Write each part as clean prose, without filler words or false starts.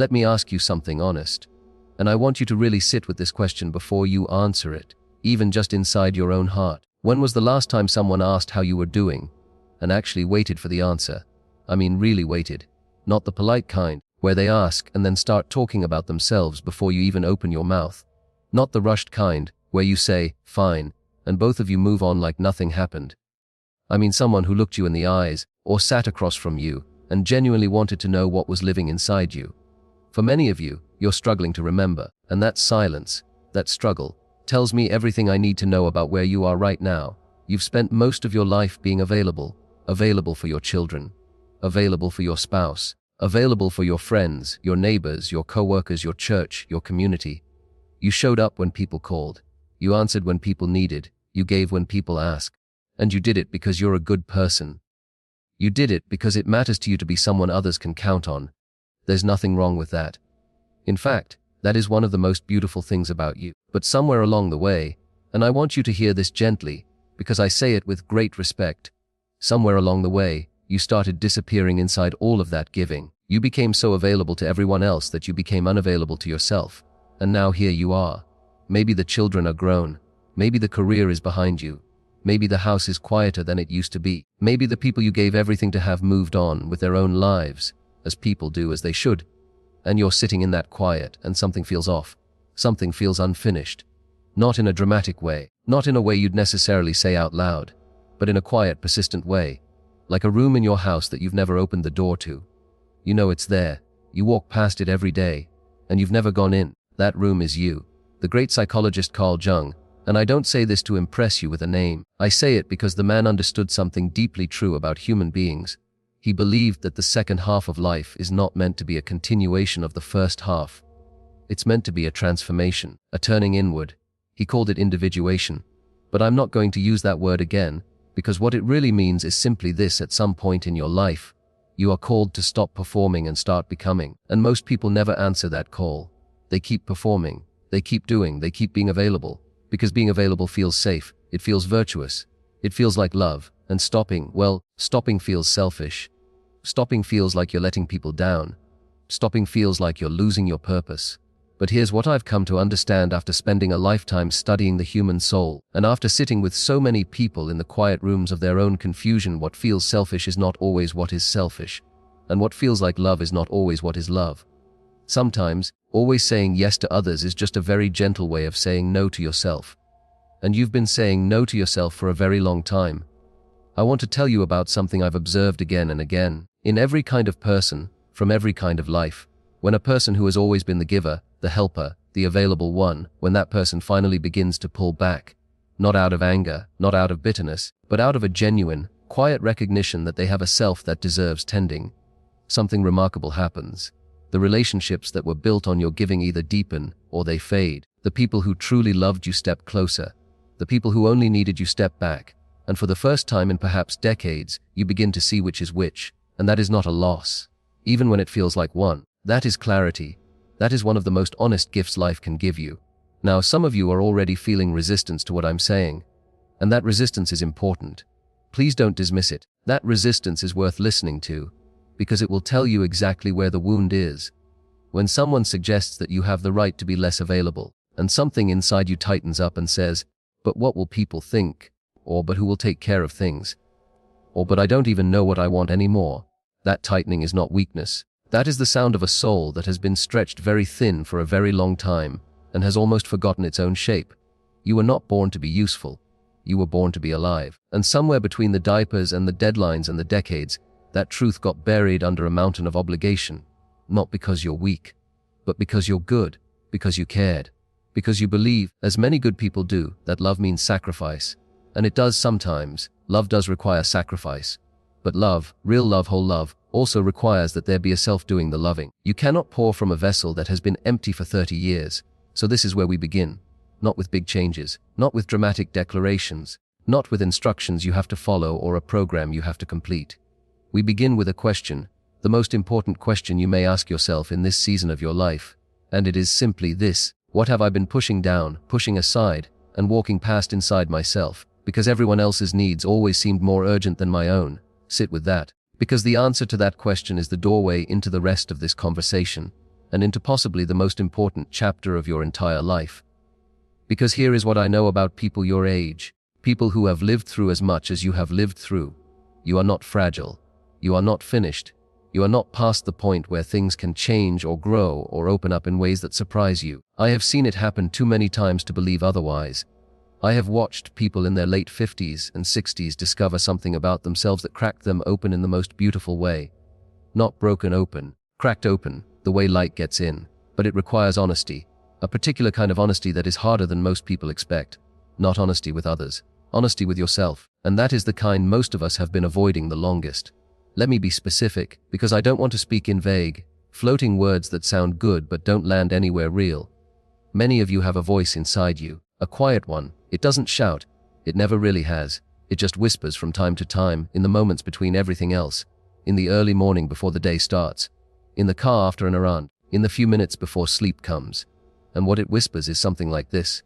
Let me ask you something honest. And I want you to really sit with this question before you answer it, even just inside your own heart. When was the last time someone asked how you were doing and actually waited for the answer? I mean, really waited. Not the polite kind, where they ask and then start talking about themselves before you even open your mouth. Not the rushed kind, where you say, fine, and both of you move on like nothing happened. I mean someone who looked you in the eyes, or sat across from you, and genuinely wanted to know what was living inside you. For many of you, you're struggling to remember, and that silence, that struggle, tells me everything I need to know about where you are right now. You've spent most of your life being available for your children, available for your spouse, available for your friends, your neighbors, your co-workers, your church, your community. You showed up when people called. You answered when people needed. You gave when people asked. And you did it because you're a good person. You did it because it matters to you to be someone others can count on. There's nothing wrong with that. In fact, that is one of the most beautiful things about you. But somewhere along the way, and I want you to hear this gently, because I say it with great respect, somewhere along the way, you started disappearing inside all of that giving. You became so available to everyone else that you became unavailable to yourself. And now here you are. Maybe the children are grown. Maybe the career is behind you. Maybe the house is quieter than it used to be. Maybe the people you gave everything to have moved on with their own lives, as people do, as they should. And you're sitting in that quiet, and something feels off. Something feels unfinished. Not in a dramatic way, not in a way you'd necessarily say out loud, but in a quiet, persistent way. Like a room in your house that you've never opened the door to. You know it's there. You walk past it every day, and you've never gone in. That room is you. The great psychologist Carl Jung, and I don't say this to impress you with a name. I say it because the man understood something deeply true about human beings. He believed that the second half of life is not meant to be a continuation of the first half. It's meant to be a transformation, a turning inward. He called it individuation. But I'm not going to use that word again, because what it really means is simply this: at some point in your life, you are called to stop performing and start becoming. And most people never answer that call. They keep performing, they keep doing, they keep being available, because being available feels safe, it feels virtuous, it feels like love, and stopping feels selfish. Stopping feels like you're letting people down. Stopping feels like you're losing your purpose. But here's what I've come to understand after spending a lifetime studying the human soul, and after sitting with so many people in the quiet rooms of their own confusion: what feels selfish is not always what is selfish, and what feels like love is not always what is love. Sometimes, always saying yes to others is just a very gentle way of saying no to yourself. And you've been saying no to yourself for a very long time. I want to tell you about something I've observed again and again, in every kind of person, from every kind of life. When a person who has always been the giver, the helper, the available one, when that person finally begins to pull back, not out of anger, not out of bitterness, but out of a genuine, quiet recognition that they have a self that deserves tending, something remarkable happens. The relationships that were built on your giving either deepen or they fade. The people who truly loved you step closer. The people who only needed you step back. And for the first time in perhaps decades, you begin to see which is which. And that is not a loss, even when it feels like one. That is clarity. That is one of the most honest gifts life can give you. Now, some of you are already feeling resistance to what I'm saying. And that resistance is important. Please don't dismiss it. That resistance is worth listening to, because it will tell you exactly where the wound is. When someone suggests that you have the right to be less available, and something inside you tightens up and says, "But what will people think?" Or, "But who will take care of things?" Or, "But I don't even know what I want anymore." That tightening is not weakness. That is the sound of a soul that has been stretched very thin for a very long time, and has almost forgotten its own shape. You were not born to be useful. You were born to be alive. And somewhere between the diapers and the deadlines and the decades, that truth got buried under a mountain of obligation. Not because you're weak, but because you're good, because you cared, because you believe, as many good people do, that love means sacrifice. And it does sometimes. Love does require sacrifice. But love, real love, whole love, also requires that there be a self doing the loving. You cannot pour from a vessel that has been empty for 30 years. So this is where we begin. Not with big changes, not with dramatic declarations, not with instructions you have to follow or a program you have to complete. We begin with a question, the most important question you may ask yourself in this season of your life. And it is simply this: what have I been pushing down, pushing aside, and walking past inside myself, because everyone else's needs always seemed more urgent than my own? Sit with that, because the answer to that question is the doorway into the rest of this conversation. and into possibly the most important chapter of your entire life. Because here is what I know about people your age, people who have lived through as much as you have lived through. You are not fragile. You are not finished. You are not past the point where things can change or grow or open up in ways that surprise you. I have seen it happen too many times to believe otherwise. I have watched people in their late 50s and 60s discover something about themselves that cracked them open in the most beautiful way. Not broken open, cracked open, the way light gets in, but it requires honesty, a particular kind of honesty that is harder than most people expect. Not honesty with others, honesty with yourself, and that is the kind most of us have been avoiding the longest. Let me be specific, because I don't want to speak in vague, floating words that sound good but don't land anywhere real. Many of you have a voice inside you, a quiet one. It doesn't shout. It never really has. It just whispers from time to time, in the moments between everything else, in the early morning before the day starts, in the car after an errand, in the few minutes before sleep comes. And what it whispers is something like this.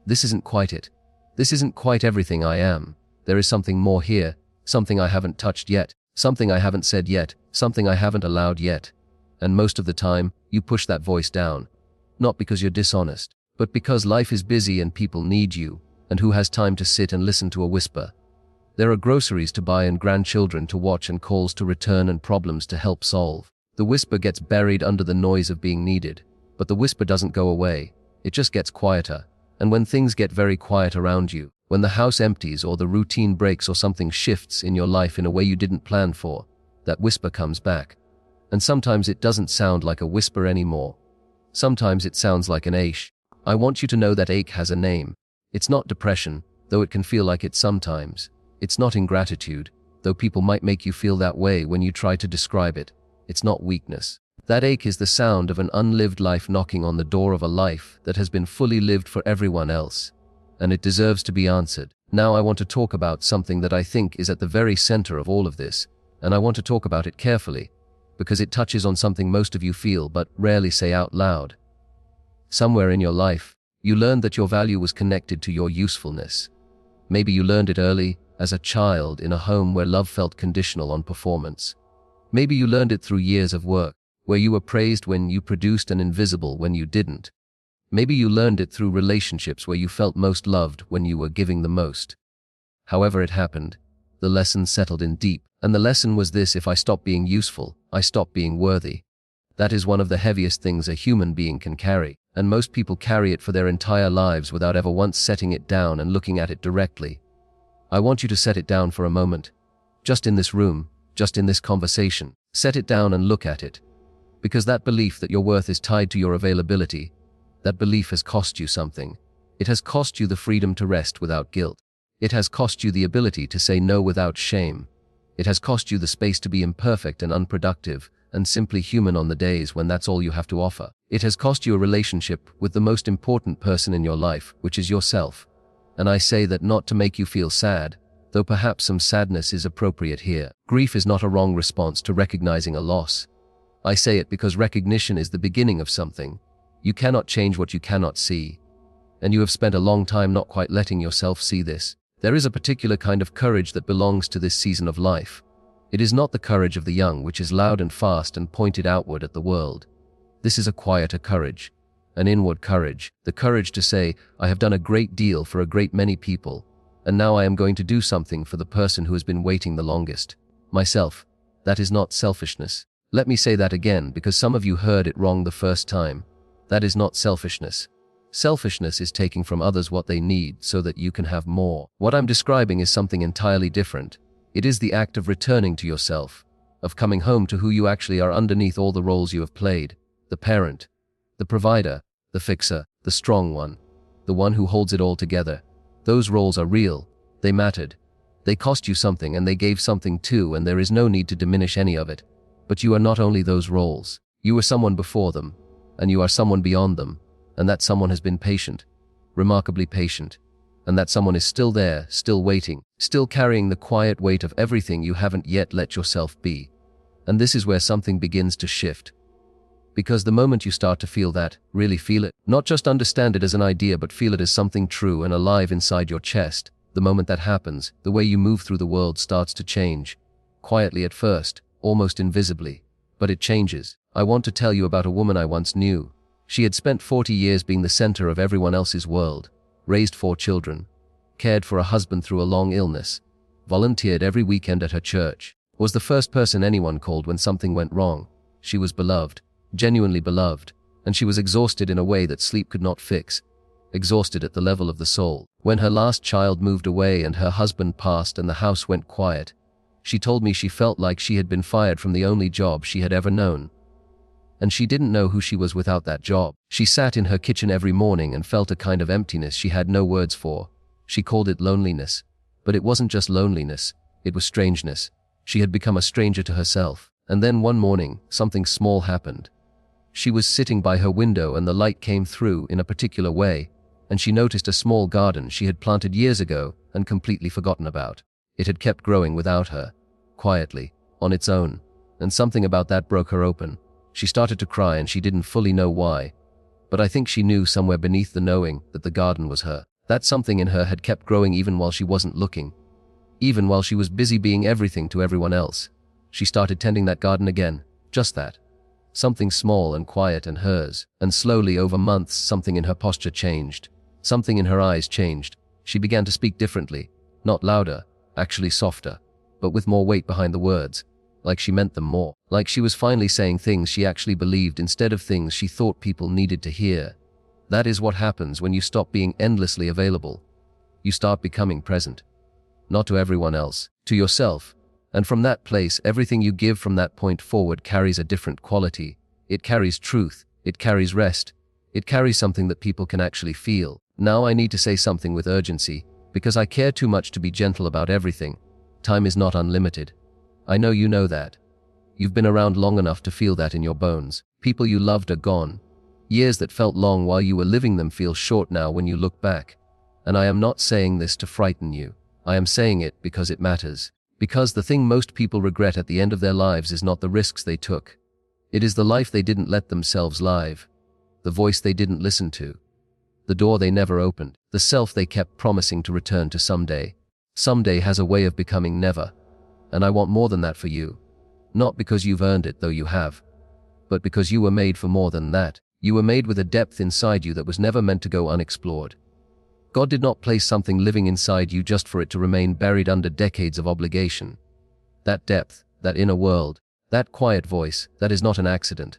This isn't quite it. This isn't quite everything I am. There is something more here, something I haven't touched yet, something I haven't said yet, something I haven't allowed yet. And most of the time, you push that voice down. Not because you're dishonest, but because life is busy and people need you, and who has time to sit and listen to a whisper? There are groceries to buy and grandchildren to watch and calls to return and problems to help solve. The whisper gets buried under the noise of being needed, but the whisper doesn't go away. It just gets quieter. And when things get very quiet around you, when the house empties or the routine breaks or something shifts in your life in a way you didn't plan for, that whisper comes back. And sometimes it doesn't sound like a whisper anymore. Sometimes it sounds like an ache. I want you to know that ache has a name. It's not depression, though it can feel like it sometimes. It's not ingratitude, though people might make you feel that way when you try to describe it. It's not weakness. That ache is the sound of an unlived life knocking on the door of a life that has been fully lived for everyone else. And it deserves to be answered. Now I want to talk about something that I think is at the very center of all of this, and I want to talk about it carefully, because it touches on something most of you feel but rarely say out loud. Somewhere in your life, you learned that your value was connected to your usefulness. Maybe you learned it early, as a child in a home where love felt conditional on performance. Maybe you learned it through years of work, where you were praised when you produced and invisible when you didn't. Maybe you learned it through relationships where you felt most loved when you were giving the most. However it happened, the lesson settled in deep, and the lesson was this: if I stop being useful, I stop being worthy. That is one of the heaviest things a human being can carry, and most people carry it for their entire lives without ever once setting it down and looking at it directly. I want you to set it down for a moment. Just in this room, just in this conversation, set it down and look at it. Because that belief that your worth is tied to your availability, that belief has cost you something. It has cost you the freedom to rest without guilt. It has cost you the ability to say no without shame. It has cost you the space to be imperfect and unproductive and simply human on the days when that's all you have to offer. It has cost you a relationship with the most important person in your life, which is yourself. And I say that not to make you feel sad, though perhaps some sadness is appropriate here. Grief is not a wrong response to recognizing a loss. I say it because recognition is the beginning of something. You cannot change what you cannot see. And you have spent a long time not quite letting yourself see this. There is a particular kind of courage that belongs to this season of life. It is not the courage of the young, which is loud and fast and pointed outward at the world. This is a quieter courage, an inward courage, the courage to say, I have done a great deal for a great many people, and now I am going to do something for the person who has been waiting the longest. Myself. That is not selfishness. Let me say that again, because some of you heard it wrong the first time. That is not selfishness. Selfishness is taking from others what they need so that you can have more. What I'm describing is something entirely different. It is the act of returning to yourself, of coming home to who you actually are underneath all the roles you have played: the parent, the provider, the fixer, the strong one, the one who holds it all together. Those roles are real. They mattered. They cost you something and they gave something too, and there is no need to diminish any of it. But you are not only those roles. You were someone before them, and you are someone beyond them, and that someone has been patient, remarkably patient, and that someone is still there, still waiting, still carrying the quiet weight of everything you haven't yet let yourself be. And this is where something begins to shift. Because the moment you start to feel that, really feel it, not just understand it as an idea but feel it as something true and alive inside your chest, the moment that happens, the way you move through the world starts to change. Quietly at first, almost invisibly, but it changes. I want to tell you about a woman I once knew. She had spent 40 years being the center of everyone else's world, raised 4 children, cared for a husband through a long illness, volunteered every weekend at her church, was the first person anyone called when something went wrong. She was beloved, genuinely beloved, and she was exhausted in a way that sleep could not fix, exhausted at the level of the soul. When her last child moved away and her husband passed and the house went quiet, she told me she felt like she had been fired from the only job she had ever known. And she didn't know who she was without that job. She sat in her kitchen every morning and felt a kind of emptiness she had no words for. She called it loneliness. But it wasn't just loneliness, it was strangeness. She had become a stranger to herself. And then one morning, something small happened. She was sitting by her window and the light came through in a particular way, and she noticed a small garden she had planted years ago and completely forgotten about. It had kept growing without her, quietly, on its own, and something about that broke her open. She started to cry and she didn't fully know why, but I think she knew somewhere beneath the knowing that the garden was her. That something in her had kept growing even while she wasn't looking, even while she was busy being everything to everyone else. She started tending that garden again, just that. Something small and quiet and hers, and slowly over months something in her posture changed. Something in her eyes changed. She began to speak differently, not louder, actually softer, but with more weight behind the words, like she meant them more, like she was finally saying things she actually believed instead of things she thought people needed to hear. That is what happens when you stop being endlessly available. You start becoming present. Not to everyone else, to yourself. And from that place, everything you give from that point forward carries a different quality. It carries truth. It carries rest. It carries something that people can actually feel. Now I need to say something with urgency, because I care too much to be gentle about everything. Time is not unlimited. I know you know that. You've been around long enough to feel that in your bones. People you loved are gone. Years that felt long while you were living them feel short now when you look back. And I am not saying this to frighten you. I am saying it because it matters. Because the thing most people regret at the end of their lives is not the risks they took. It is the life they didn't let themselves live. The voice they didn't listen to. The door they never opened. The self they kept promising to return to someday. Someday has a way of becoming never. And I want more than that for you. Not because you've earned it, though you have. But because you were made for more than that. You were made with a depth inside you that was never meant to go unexplored. God did not place something living inside you just for it to remain buried under decades of obligation. That depth, that inner world, that quiet voice, that is not an accident.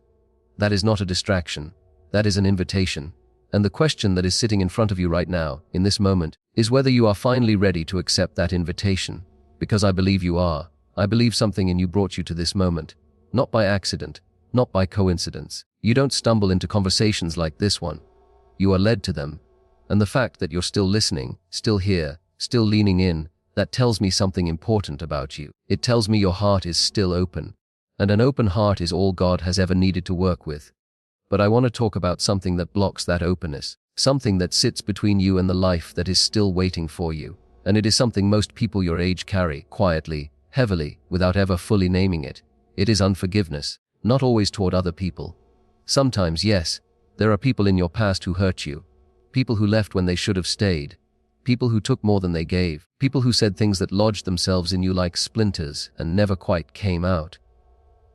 That is not a distraction. That is an invitation. And the question that is sitting in front of you right now, in this moment, is whether you are finally ready to accept that invitation. Because I believe you are. I believe something in you brought you to this moment. Not by accident. Not by coincidence. You don't stumble into conversations like this one. You are led to them. And the fact that you're still listening, still here, still leaning in, that tells me something important about you. It tells me your heart is still open. And an open heart is all God has ever needed to work with. But I want to talk about something that blocks that openness. Something that sits between you and the life that is still waiting for you. And it is something most people your age carry, quietly, heavily, without ever fully naming it. It is unforgiveness. Not always toward other people. Sometimes, yes, there are people in your past who hurt you. People who left when they should have stayed. People who took more than they gave. People who said things that lodged themselves in you like splinters and never quite came out.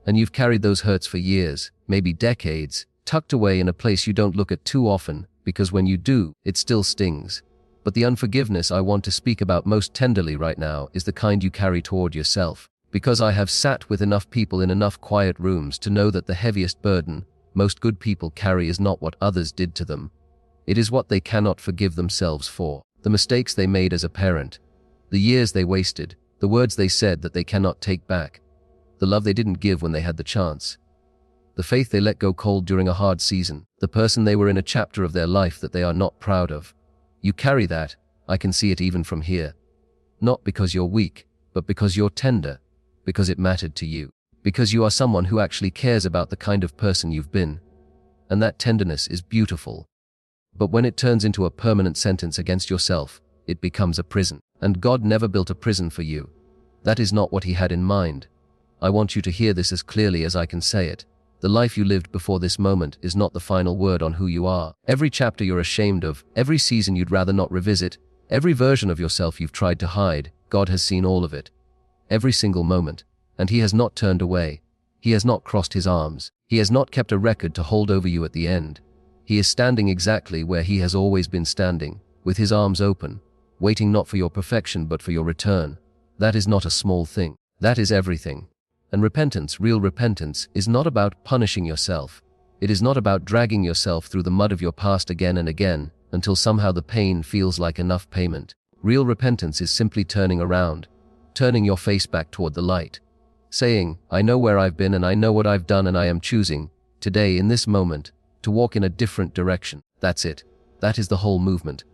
And you've carried those hurts for years, maybe decades, tucked away in a place you don't look at too often, because when you do, it still stings. But the unforgiveness I want to speak about most tenderly right now is the kind you carry toward yourself. Because I have sat with enough people in enough quiet rooms to know that the heaviest burden most good people carry is not what others did to them. It is what they cannot forgive themselves for. The mistakes they made as a parent. The years they wasted. The words they said that they cannot take back. The love they didn't give when they had the chance. The faith they let go cold during a hard season. The person they were in a chapter of their life that they are not proud of. You carry that. I can see it even from here. Not because you're weak, but because you're tender. Because it mattered to you. Because you are someone who actually cares about the kind of person you've been. And that tenderness is beautiful. But when it turns into a permanent sentence against yourself, it becomes a prison. And God never built a prison for you. That is not what He had in mind. I want you to hear this as clearly as I can say it. The life you lived before this moment is not the final word on who you are. Every chapter you're ashamed of, every season you'd rather not revisit, every version of yourself you've tried to hide, God has seen all of it. Every single moment. And He has not turned away. He has not crossed his arms. He has not kept a record to hold over you at the end. He is standing exactly where he has always been standing, with his arms open, waiting not for your perfection but for your return. That is not a small thing. That is everything. And repentance, real repentance, is not about punishing yourself. It is not about dragging yourself through the mud of your past again and again until somehow the pain feels like enough payment. Real repentance is simply turning around, turning your face back toward the light, saying, I know where I've been and I know what I've done and I am choosing, today in this moment, to walk in a different direction. That's it. That is the whole movement.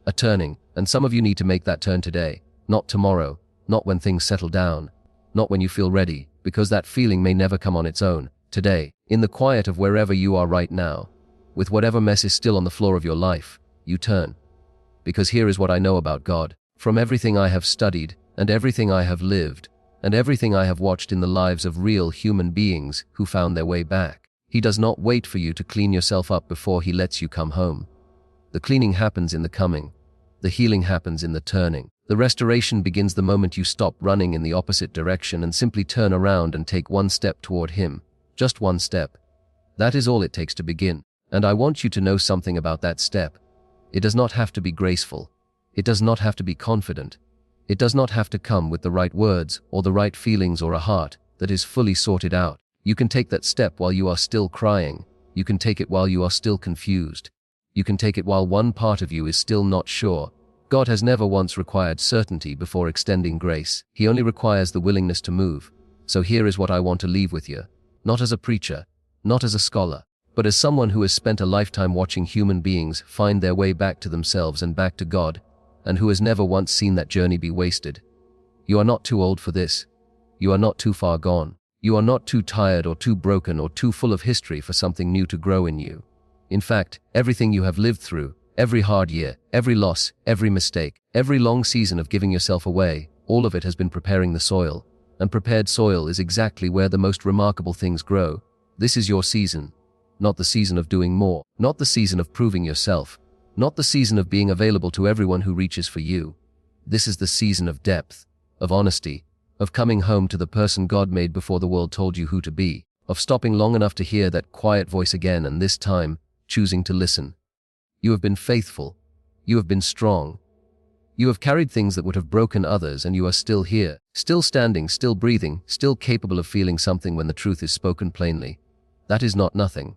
A turning, and some of you need to make that turn today, not tomorrow, not when things settle down, not when you feel ready, because that feeling may never come on its own. Today, in the quiet of wherever you are right now, with whatever mess is still on the floor of your life, you turn. Because here is what I know about God. From everything I have studied, and everything I have lived, and everything I have watched in the lives of real human beings who found their way back, He does not wait for you to clean yourself up before He lets you come home. The cleaning happens in the coming. The healing happens in the turning. The restoration begins the moment you stop running in the opposite direction and simply turn around and take one step toward Him. Just one step. That is all it takes to begin. And I want you to know something about that step. It does not have to be graceful. It does not have to be confident. It does not have to come with the right words or the right feelings or a heart that is fully sorted out. You can take that step while you are still crying. You can take it while you are still confused. You can take it while one part of you is still not sure. God has never once required certainty before extending grace. He only requires the willingness to move. So here is what I want to leave with you. Not as a preacher, not as a scholar, but as someone who has spent a lifetime watching human beings find their way back to themselves and back to God, and who has never once seen that journey be wasted. You are not too old for this. You are not too far gone. You are not too tired or too broken or too full of history for something new to grow in you. In fact, everything you have lived through, every hard year, every loss, every mistake, every long season of giving yourself away, all of it has been preparing the soil. And prepared soil is exactly where the most remarkable things grow. This is your season. Not the season of doing more. Not the season of proving yourself. Not the season of being available to everyone who reaches for you. This is the season of depth, of honesty, of coming home to the person God made before the world told you who to be, of stopping long enough to hear that quiet voice again and this time, choosing to listen. You have been faithful. You have been strong. You have carried things that would have broken others and you are still here, still standing, still breathing, still capable of feeling something when the truth is spoken plainly. That is not nothing.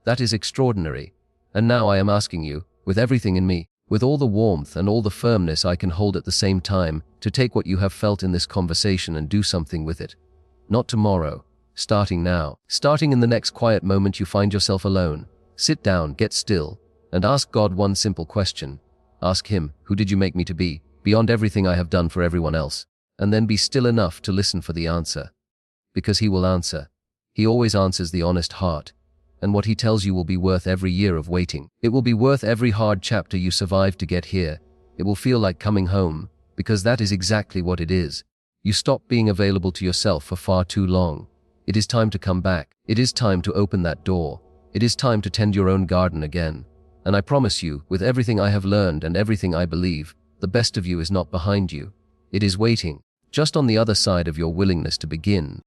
That is extraordinary. And now I am asking you, with everything in me, with all the warmth and all the firmness I can hold at the same time, to take what you have felt in this conversation and do something with it. Not tomorrow. Starting now. Starting in the next quiet moment you find yourself alone. Sit down, get still, and ask God one simple question. Ask Him, who did you make me to be, beyond everything I have done for everyone else? And then be still enough to listen for the answer. Because He will answer. He always answers the honest heart. And what He tells you will be worth every year of waiting. It will be worth every hard chapter you survived to get here. It will feel like coming home, because that is exactly what it is. You stopped being available to yourself for far too long. It is time to come back. It is time to open that door. It is time to tend your own garden again. And I promise you, with everything I have learned and everything I believe, the best of you is not behind you. It is waiting, just on the other side of your willingness to begin.